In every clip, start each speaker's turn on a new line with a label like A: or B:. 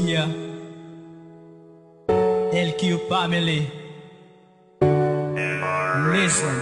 A: Yeah, LQ family, listen.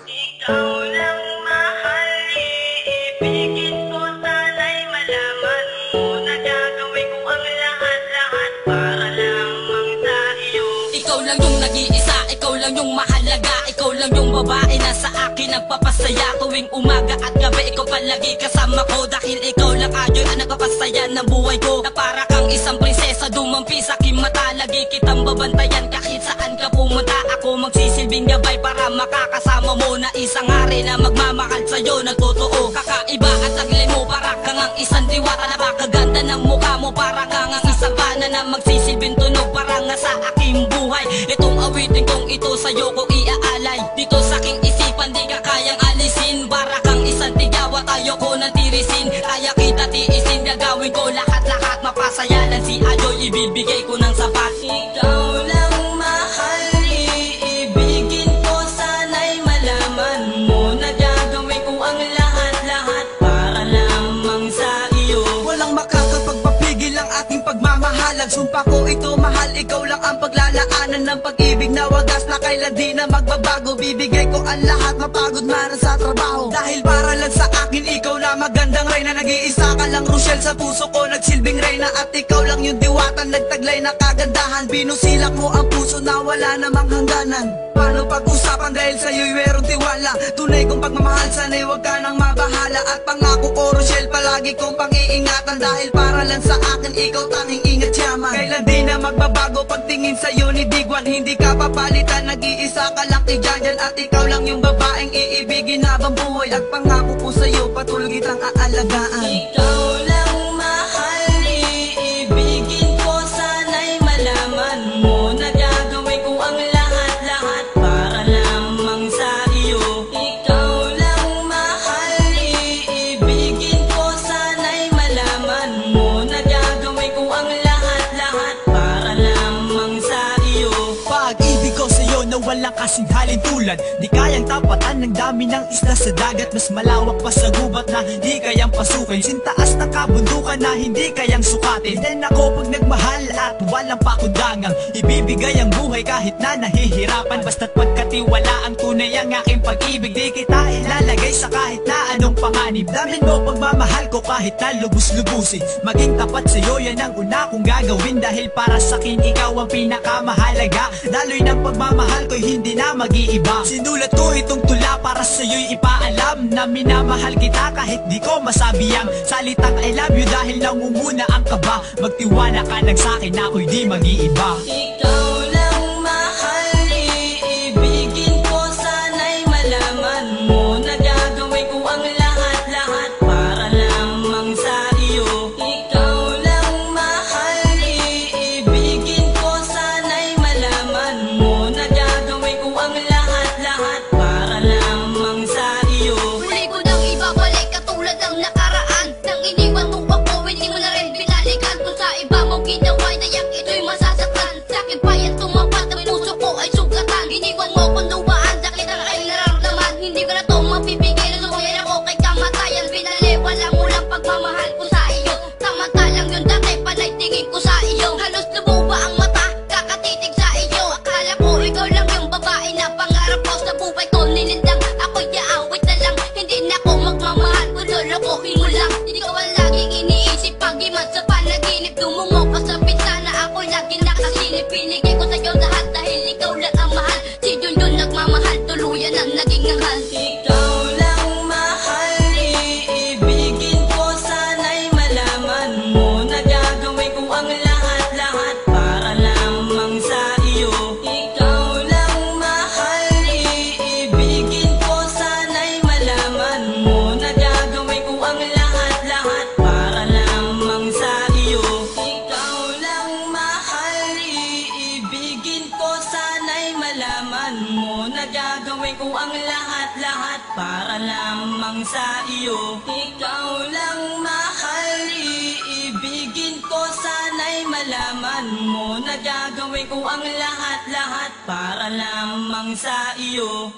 B: Ikaw lang mahal, iibigin ko, sana'y malaman mo na gagawin ko ang lahat-lahat para lamang sa iyo.
C: Ikaw lang yung nag-iisa, ikaw lang yung mahalaga, ikaw lang yung babae na sa akin nagpapasaya. Tuwing umaga at gabi, ikaw palagi kasama ko, dahil ikaw lang ayoy ang nagpapasaya ng buhay ko. Na para kang isang prinsesa, dumampi sa aking mata, lagi kitang babantayan kahit saan ka pumunta. Ako magsisilbing gabay para makakasama mo, na isang hari na magmamahal sa'yo ng totoo. Kakaiba at taglay mo, para kang ang isang diwata. Napakaganda ng mukha mo, para kang ang isang bana na magsisilbing tunog para nga sa aking buhay. Itong awitin kong ito sa'yo ko iaalay, dito sa aking isipan di ka kayang alisin. Para kang isang tigawat, ayoko nang tirisin, kaya kita tiisin, gagawin ko lahat-lahat. Mapasayalan si Ayoy, ibibigay ko ng sapat. Ikaw lang mahal, iibigin ko, sana'y malaman mo na gagawin ko ang lahat-lahat para lamang sa iyo.
D: Walang makakapagpapigil ang ating pagmamahalan. Sumpa ko ito mahal, ikaw lang ang paglalaanan ng pag-ibig na wagas na kailan di na magbabago. Bibigay ko ang lahat, mapagod man sa trabaho, dahil para lang sa akin ikaw na magandang reyna. Nag-iisa ka lang Rochelle, sa puso ko nagsilbing reyna. At ikaw lang yung diwata, nagtaglay na kagandahan. Binusilak mo ang puso na wala namang hangganan. Paano pag-usapan dahil sa'yo'y merong tiwala? Tunay kong pagmamahal, sana'y huwag ka nang mabahala. At pangako ko Rochelle, palagi kong pang-iingatan, dahil para lang sa akin ikaw tanging ingat yaman. Kailan di na magbabago pagtingin sa'yo ni Digwan, hindi ka papalitan, nag-iisa ka lang kay Janjan. At ikaw lang yung babaeng iibigin habang buhay, at pangako ko sa'yo patuloy kitang aalagaan.
C: Ikaw lang mahal, iibigin ko, sana'y malaman mo na gagawin ko ang lahat-lahat para lamang sa iyo. Ikaw lang mahal, iibigin ko, sana'y malaman mo na gagawin ko ang lahat-lahat para lamang sa iyo.
A: Pag-ibig ko sa'yo na walang kasing halin tulad, di kayang tapatan ng dami ng isla sa dagat. Mas malawak pa sa gubat na hindi kayang pasukin, sintaas ng kabundukan na hindi kayang sukatin. Then ako pag nagmahal at walang pakundangang ibibigay ang buhay kahit na nahihirapan. Basta't pagkatiwala ang tunay ang aking pag-ibig, di kita ilalagay sa kahit na anong panganib. Damin mo pagmamahal ko kahit na lubos-lubusin, maging tapat sa'yo yan ang una kong gagawin, dahil para sa'kin ikaw ang pinakamahalaga. Daloy ng pagmamahal ko'y hindi na mag-iiba. Sinulat ko itong tula para sa'yo'y ipaalam na minamahal kita kahit di ko masabi ang salitang I love you, dahil nangunguna ang kaba. Magtiwala ka lang sa'kin, ako'y di mag-iiba.
C: Ikaw lang mahal, iibigin ko, sana'y malaman mo na gagawin ko ang lahat-lahat para lamang sa iyo. Ikaw lang mahal, iibigin ko, sana'y malaman mo na gagawin ko ang lahat-lahat para lamang sa iyo.
E: Muli ko nang ibabalik katulad ng nakaraan, nang iniwan mo ako, hindi mo na rin binalikan. Kung sa iba mo ginawa, nayak ito'y masasaktan. Sa'kin pa yan tumapat, ang puso ko ay sugatan. Iniwan mo kung luwaan, sakit ang aking nararamdaman. Hindi ko na to mapipigil, sumuyan ako kay kamatayan. Binaliwala mo lang pagmamahal ko sa iyo, samantalang yung dati panay tingin ko sa iyo. Halos lububa ang mata, kakatitig sa iyo. Akala ko ikaw lang yung babae na pangarap ko sa buhay ko. Nilindang ako'y yaawit na lang, hindi na ako magmamahal kung lolokohin mo lang. Hindi ko ang laging iniisip, pag-iman sa panaginip. Tumungo ka sa bintana, ako lagi nakasilip. Pinigay ko sa'yo lahat dahil ikaw lang ang mahal. Si Junjun nagmamahal, tuluyan ang naging anghal.
C: Ikaw lang mahal, iibigin ko, sana'y malaman mo na gagawin ko ang lahat-lahat para lamang sa iyo. Ikaw lang mahal, iibigin ko, sana'y malaman mo na gagawin ko ang lahat-lahat para lamang sa iyo. Ikaw lang mahal, iibigin ko, sana'y malaman mo na gagawin ko ang lahat-lahat para lamang sa iyo. Ikaw lang mahal, iibigin ko, sana'y malaman mo na gagawin ko ang lahat-lahat para lamang sa iyo.